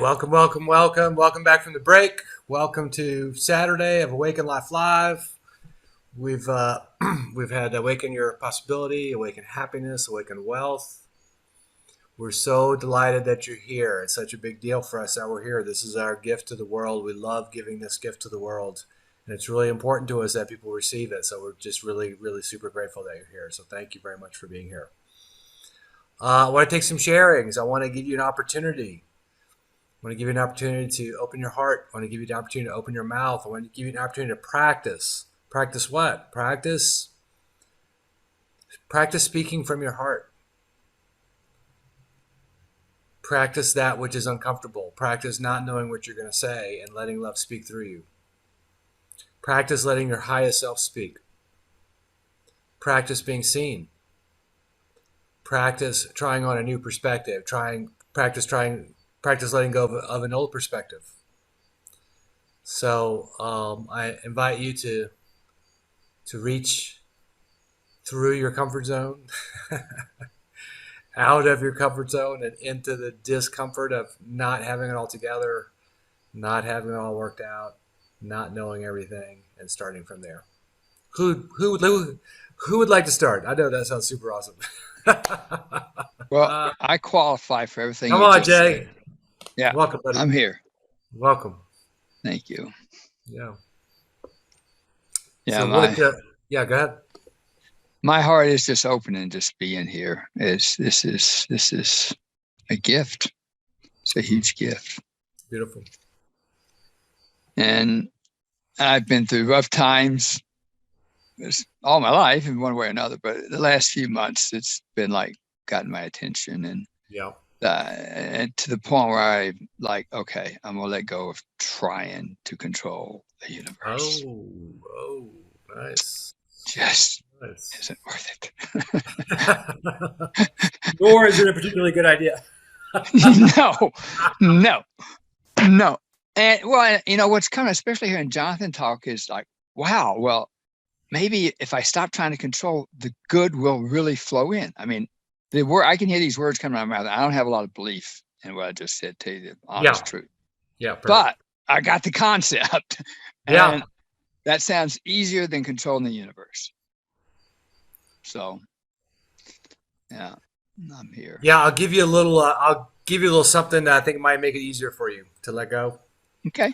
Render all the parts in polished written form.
welcome, welcome, welcome. Welcome back from the break. Welcome to Saturday of Awaken Life Live. We've we've had Awaken Your Possibility, Awaken Happiness, Awaken Wealth. We're so delighted that you're here. It's such a big deal for us that we're here. This is our gift to the world. We love giving this gift to the world. And it's really important to us that people receive it. So we're just really, really super grateful that you're here. So thank you very much for being here. I want to take some sharings. I want to give you an opportunity. I want to give you an opportunity to open your heart. I want to give you the opportunity to open your mouth. I want to give you an opportunity to practice. Practice what? Practice speaking from your heart. Practice that which is uncomfortable. Practice not knowing what you're going to say and letting love speak through you. Practice letting your highest self speak. Practice being seen. Practice trying on a new perspective. Practice letting go of an old perspective. So I invite you to reach through your comfort zone, out of your comfort zone, and into the discomfort of not having it all together, not having it all worked out, not knowing everything, and starting from there. Who would like to start? I know that sounds super awesome. Well, I qualify for everything. Come you on, just Jay. said. Yeah, welcome, buddy. I'm here. Welcome. Thank you. Yeah. Yeah, So go ahead. My heart is just open and just being here. This is a gift. It's a huge gift. Beautiful. And I've been through rough times all my life in one way or another, but the last few months it's been like gotten my attention, and and to the point where I'm like, okay, I'm gonna let go of trying to control the universe. Oh, nice. Just nice. Isn't worth it. Nor is it a particularly good idea. No. And well, what's coming, especially here in Jonathan talk, is like, wow, well, maybe if I stop trying to control, the good will really flow in. I mean, I can hear these words coming out of my mouth. I don't have a lot of belief in what I just said to you, the honest truth. Yeah. Perfect. But I got the concept. And that sounds easier than controlling the universe. So, yeah, I'm here. Yeah, I'll give you a little something that I think might make it easier for you to let go. Okay.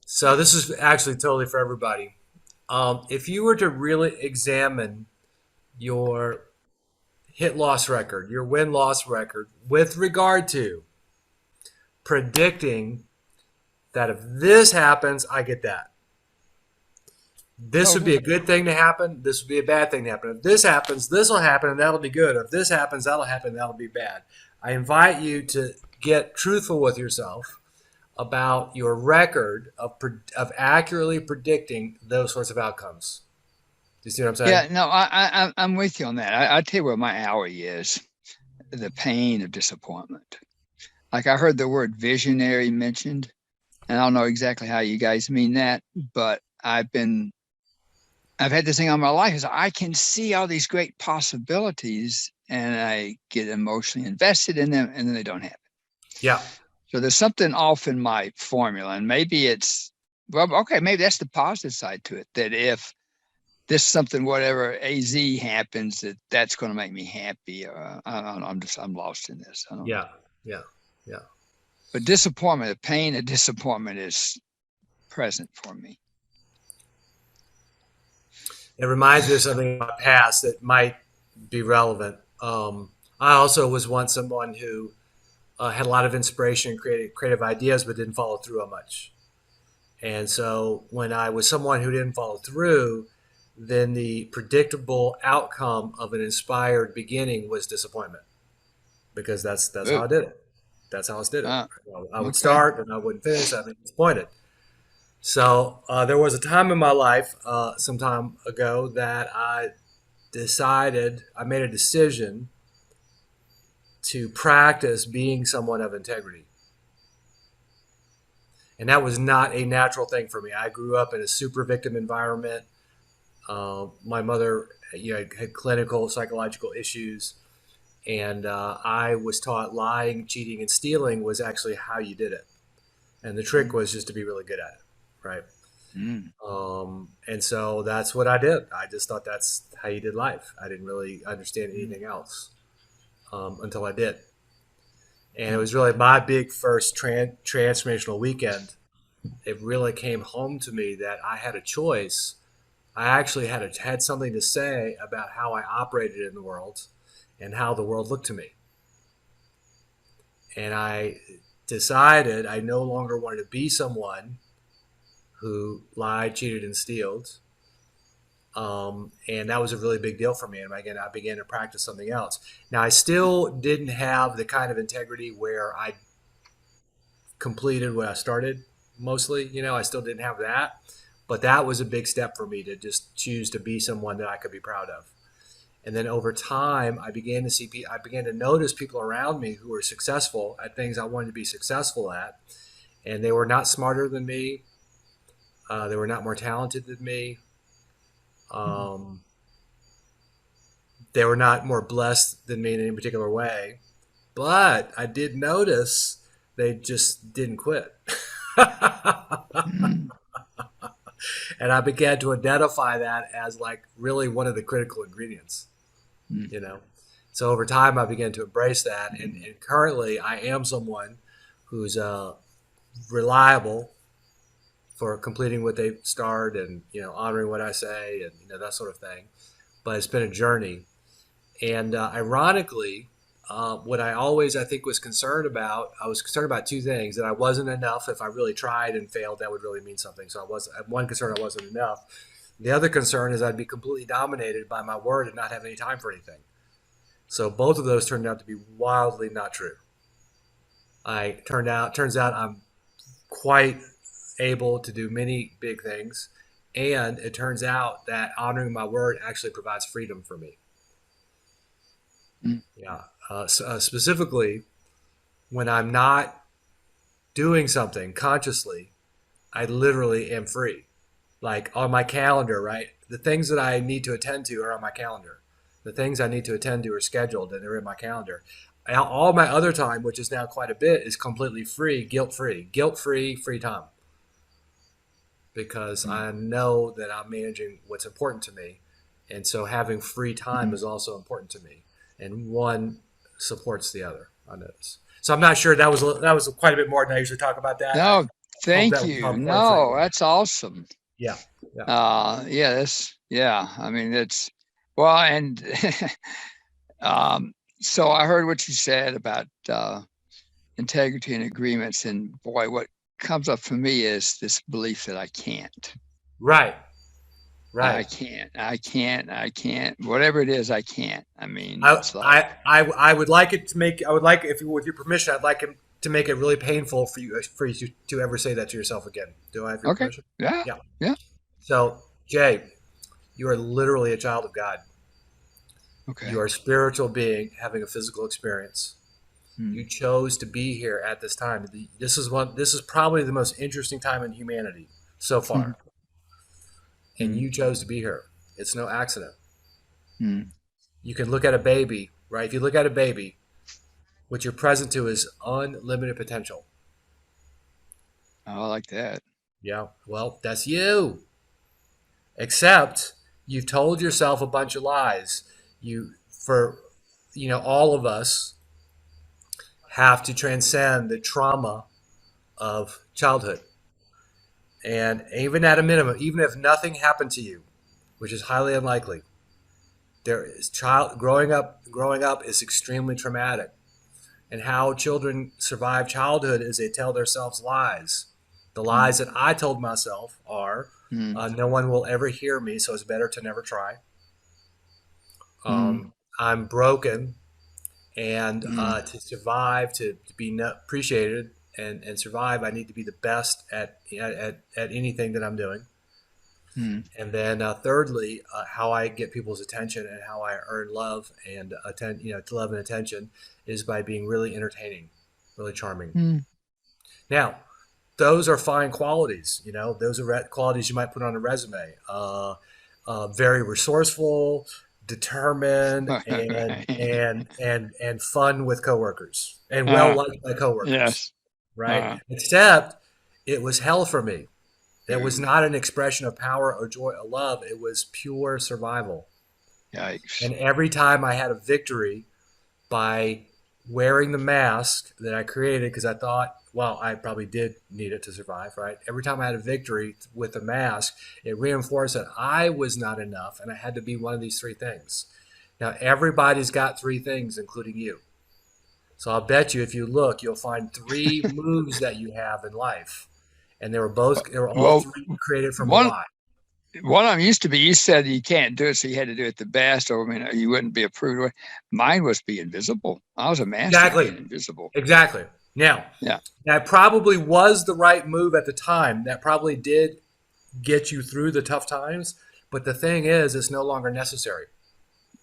So this is actually totally for everybody. If you were to really examine your hit-loss record, your win-loss record, with regard to predicting that if this happens, I get that. This would be a good thing to happen. This would be a bad thing to happen. If this happens, this will happen, and that'll be good. If this happens, that'll happen, and that'll be bad. I invite you to get truthful with yourself about your record of accurately predicting those sorts of outcomes. Do you see what I'm saying? Yeah, no, I'm with you on that. I tell you what my alley is: the pain of disappointment. Like, I heard the word visionary mentioned, and I don't know exactly how you guys mean that, but I've had this thing all my life is I can see all these great possibilities, and I get emotionally invested in them, and then they don't happen. Yeah. So there's something off in my formula, and maybe maybe that's the positive side to it, that if this something, whatever AZ happens, that's going to make me happy. I'm lost in this. I don't know. Yeah. But disappointment, the pain of disappointment is present for me. It reminds me of something in my past that might be relevant. I also was once someone who had a lot of inspiration, creative ideas, but didn't follow through on much. And so when I was someone who didn't follow through, then the predictable outcome of an inspired beginning was disappointment, because that's how I did it. That's how I did it. I would start and I wouldn't finish. I'd be disappointed. So there was a time in my life some time ago that I made a decision to practice being someone of integrity. And that was not a natural thing for me. I grew up in a super victim environment. My mother had clinical psychological issues. And I was taught lying, cheating, and stealing was actually how you did it. And the trick Mm, was just to be really good at it, right? mm, And so that's what I did. I just thought that's how you did life. I didn't really understand mm, anything else until I did. And it mm, was really my big first transformational weekend. It really came home to me that I had a choice. I actually had something to say about how I operated in the world and how the world looked to me. And I decided I no longer wanted to be someone who lied, cheated, and stealed. And that was a really big deal for me. And again, I began to practice something else. Now, I still didn't have the kind of integrity where I completed what I started mostly. I still didn't have that. But that was a big step for me to just choose to be someone that I could be proud of. And then over time, I began to notice people around me who were successful at things I wanted to be successful at. And they were not smarter than me. They were not more talented than me. mm, Um, they were not more blessed than me in any particular way. But I did notice they just didn't quit. mm, And I began to identify that as like really one of the critical ingredients, mm, you know. So over time, I began to embrace that. And, mm, and currently, I am someone who's reliable for completing what they start and, honoring what I say and, that sort of thing. But it's been a journey. And ironically, what I always, I think, was concerned about, I was concerned about two things: that I wasn't enough. If I really tried and failed, that would really mean something. So I was one concern, I wasn't enough. The other concern is I'd be completely dominated by my word and not have any time for anything. So both of those turned out to be wildly not true. Turns out I'm quite able to do many big things, and it turns out that honoring my word actually provides freedom for me. mm, Yeah, specifically when I'm not doing something consciously, I literally am free. Like on my calendar, right? The things that I need to attend to are on my calendar. The things I need to attend to are scheduled and they're in my calendar. All my other time, which is now quite a bit, is completely free, guilt free, free time because mm, I know that I'm managing what's important to me. And so having free time mm. is also important to me. And one supports the other, I notice. So I'm not sure that was quite a bit more than I usually talk about that. I No, hope thank that was you. helpful and No, freeing. that's awesome. Yeah. Yeah. Yeah, yeah. I mean, it's well, and um, so I heard what you said about integrity and agreements, and boy, what comes up for me is this belief that I can't. Right. I Right. can't. I can't. I can't. Whatever it is, I can't. I mean, I, it's like, I would like it to make, I would like, if you, with your permission, I'd like him to make it really painful for you to ever say that to yourself again. Do I have your okay, permission? yeah, Yeah. yeah, So, Jay, you are literally a child of God. You okay. are a spiritual being having a physical experience. Mm, You chose to be here at this time. This is probably the most interesting time in humanity so mm, far. And mm, you chose to be here. It's no accident. mm. You can look at a baby, right? If you look at a baby, what you're present to is unlimited potential. Oh, I like that. Yeah. Well, that's you. Except you've told yourself a bunch of lies. For all of us have to transcend the trauma of childhood. And even at a minimum, even if nothing happened to you, which is highly unlikely, there is child growing up is extremely traumatic. And how children survive childhood is they tell themselves lies. The Mm, lies that I told myself are, mm, no one will ever hear me, so it's better to never try. mm, I'm broken, and mm, to survive, to be appreciated and survive, I need to be the best at anything that I'm doing. mm, And then thirdly, how I get people's attention and how I earn love and love and attention is by being really entertaining, really charming. mm, Now, those are fine qualities. Those are qualities you might put on a resume. Very resourceful, determined, and Right. fun with coworkers and well Uh, liked by coworkers, yes. right? Uh, Except it was hell for me. It was Ooh, not an expression of power or joy or love. It was pure survival. yikes. And every time I had a victory by wearing the mask that I created, because I thought, well, I probably did need it to survive, right? Every time I had a victory with the mask, it reinforced that I was not enough and I had to be one of these three things. Now, everybody's got three things, including you. So I'll bet you if you look, you'll find three moves that you have in life. And they were all Well, three created from a one lie. one of them used to be you said you can't do it, so you had to do it the best, or I mean, you wouldn't be approved. Mine was be invisible. I was a master at Exactly. being invisible. Exactly. Now, Yeah, that probably was the right move at the time. That probably did get you through the tough times. But the thing is, it's no longer necessary.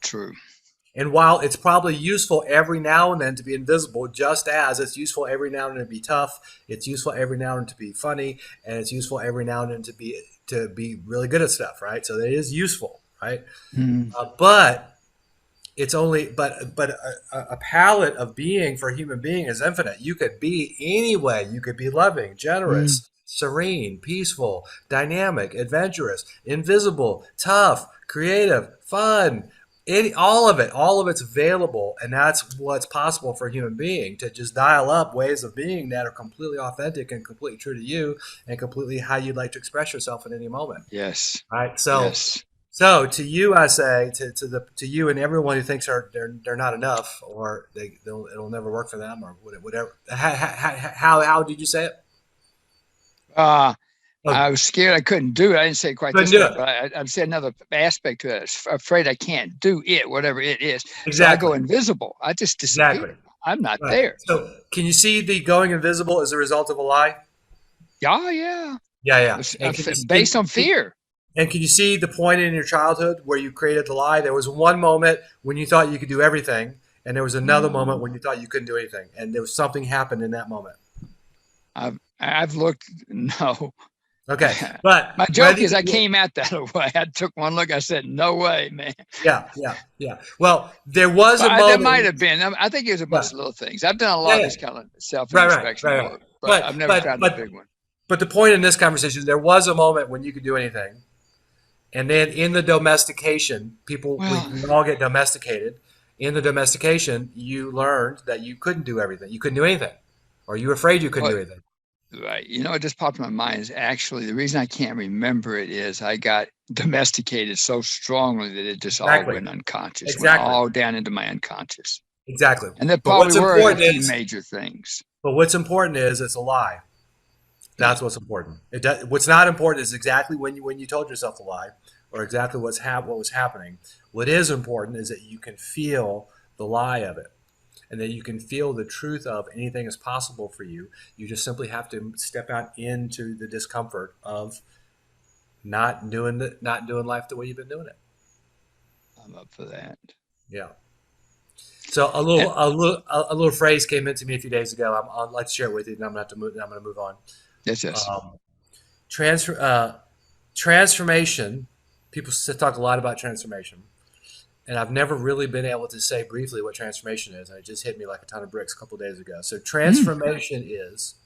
true. And while it's probably useful every now and then to be invisible, just as it's useful every now and then to be tough, it's useful every now and then to be funny, and it's useful every now and then to be really good at stuff, right? So it is useful, right? Mm, But it's only but a palette of being for a human being is infinite. You could be any way. You could be loving, mm, generous, serene, peaceful, dynamic, adventurous, invisible, tough, creative, fun. All of it's available, and that's what's possible for a human being to just dial up ways of being that are completely authentic and completely true to you, and completely how you'd like to express yourself at any moment. yes, Right? yes. So to you, I say to you and everyone who thinks they're not enough or it'll never work for them or whatever. How did you say it? Uh, Oh, I was scared I couldn't do it. I didn't say it quite couldn't this do way, it. but I'd say another aspect to it. I'm afraid I can't do it, whatever it is. So I go Exactly. invisible. I just disappear. Exactly. I'm not Right. there. So can you see the going invisible as a result of a lie? Yeah, yeah. Yeah, yeah. And Based on fear. can you see the point in your childhood where you created the lie? There was one moment when you thought you could do everything, and there was another moment when you thought you couldn't do anything, and there was something happened in that moment. I've looked. No, Okay, but my joke whether is I you, came out that way. I took one look. I said, "No way, man." yeah, yeah, yeah. Well, there was a But that moment. might have been. I think it was a bunch Yeah, of little things. I've done a yeah, lot of yeah. this kind of self Right, right, introspection right, right. work, but I've never found the big one. But the point in this conversation, there was a moment when you could do anything, and then in the domestication, we Well, all get domesticated. In the domestication, you learned that you couldn't do everything. You couldn't do anything, or you were afraid you couldn't what do anything. right? What just popped in my mind is actually the reason I can't remember it is I got domesticated so strongly that it just all Exactly, went unconscious, went exactly, all down into my unconscious, exactly. and there But probably what's were a important few is, major things. it's a lie. Yeah. That's what's important. What's not important is exactly when you told yourself a lie, or exactly what was happening. What is important is that you can feel the lie of it, and that you can feel the truth of anything is possible for you. You just simply have to step out into the discomfort of not doing life the way you've been doing it. I'm up for that. Yeah. So And a little phrase came into me a few days ago. I'd like to share it with you, and I'm going to have to move. I'm going to move on. yes, yes. Um, transfer transformation. People talk a lot about transformation, and I've never really been able to say briefly what transformation is. And it just hit me like a ton of bricks a couple of days ago. So Mm, transformation is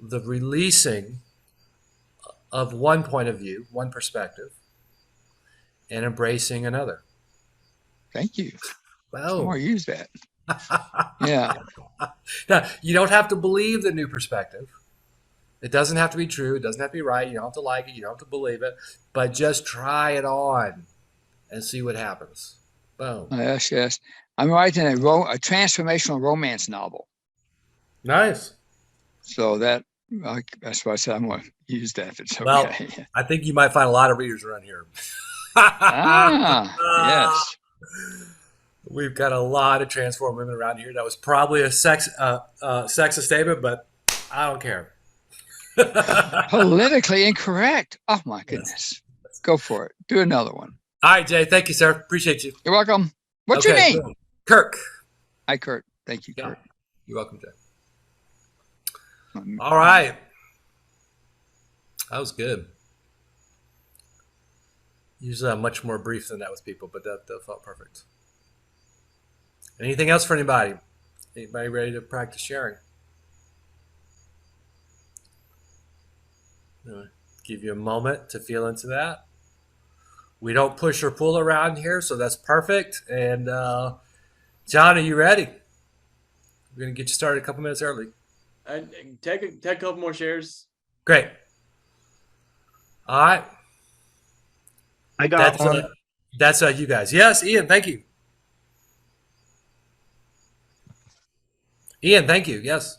the releasing of one point of view, one perspective, and embracing another. thank you. I'm Boom. gonna use that. Yeah. Now, you don't have to believe the new perspective. It doesn't have to be true. It doesn't have to be right. You don't have to like it. You don't have to believe it. But just try it on and see what happens. Boom. Yes, yes. I'm writing a transformational romance novel. Nice. So that's why I said I'm going to use that if it's Well, okay. I think you might find a lot of readers around here. Ah, yes. We've got a lot of transform women around here. That was probably a sexist statement, but I don't care. Politically incorrect. Oh my Yes. goodness. Go for it. Do another one. All right, Jay. Thank you, sir. Appreciate you. You're welcome. What's your Okay, name? cool. Kirk. Hi, Kurt. Thank you, Yeah, Kurt. you're welcome, Jay. Um, All right, that was good. Usually I'm much more brief than that with people, but that felt perfect. Anything else for anybody? Anybody ready to practice sharing? Give you a moment to feel into that. We don't push or pull around here, so that's perfect. And John, are you ready? We're going to get you started a couple minutes early. Take a couple more shares. Great. All right. I got That's one. you guys. Yes, Ian. Thank you. Ian, thank you. Yes.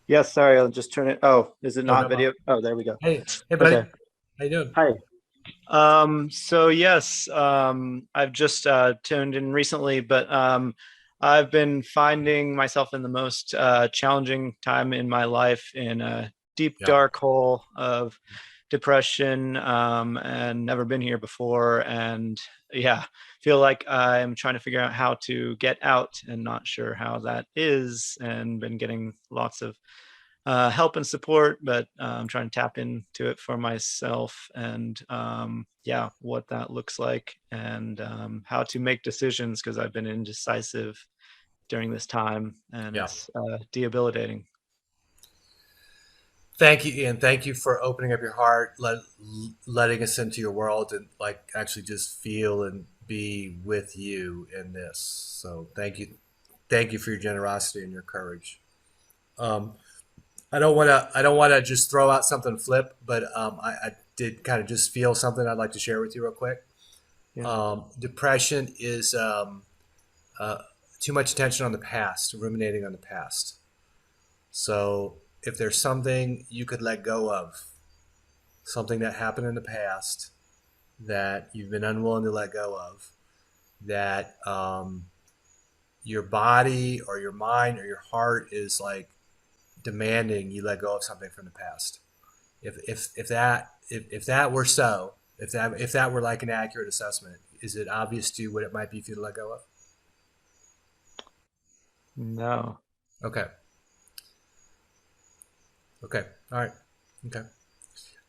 Yes, sorry, I'll just turn it. Oh, is it Oh, not no video? Oh, there we go. Hey, buddy. Okay. How you doing? Hi. So yes, I've just tuned in recently, but I've been finding myself in the most challenging time in my life in a deep, Yeah. dark hole of depression, and never been here before. And yeah, feel like I'm trying to figure out how to get out and not sure how that is, and been getting lots of help and support, but I'm trying to tap into it for myself, and yeah, what that looks like, and how to make decisions, because I've been indecisive during this time, and Yeah. it's debilitating. Thank you, Ian. Thank you for opening up your heart, letting us into your world, and like actually just feel and be with you in this. So thank you for your generosity and your courage. Um, I don't want to just throw out something flip, but I did kind of just feel something I'd like to share with you real quick. Yeah. Depression is uh, too much attention on the past, ruminating on the past. So if there's something you could let go of, something that happened in the past that you've been unwilling to let go of, that your body or your mind or your heart is like demanding you let go of something from the past. If that were so, if that were like an accurate assessment, is it obvious to you what it might be for you to let go of? No. Okay. Okay. All right. Okay.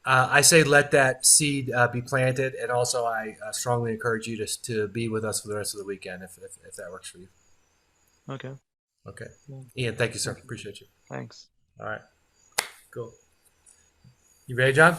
I say let that seed be planted, and also I strongly encourage you to be with us for the rest of the weekend if that works for you. Okay. Okay. Yeah. Ian, thank you, sir. Thank you. Appreciate you. Thanks. All right. Cool. You ready, John?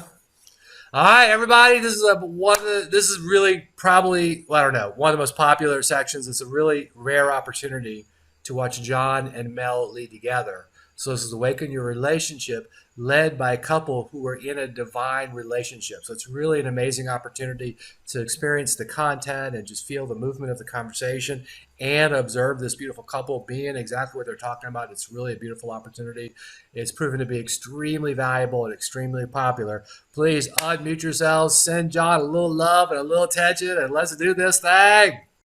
All right, everybody. This is really probably, well, I don't know, one of the most popular sections. It's a really rare opportunity to watch John and Mel lead together. So this is Awaken Your Relationship, led by a couple who are in a divine relationship. So it's really an amazing opportunity to experience the content and just feel the movement of the conversation and observe this beautiful couple being exactly what they're talking about. It's really a beautiful opportunity. It's proven to be extremely valuable and extremely popular. Please unmute yourselves, send John a little love and a little attention, and let's do this thing.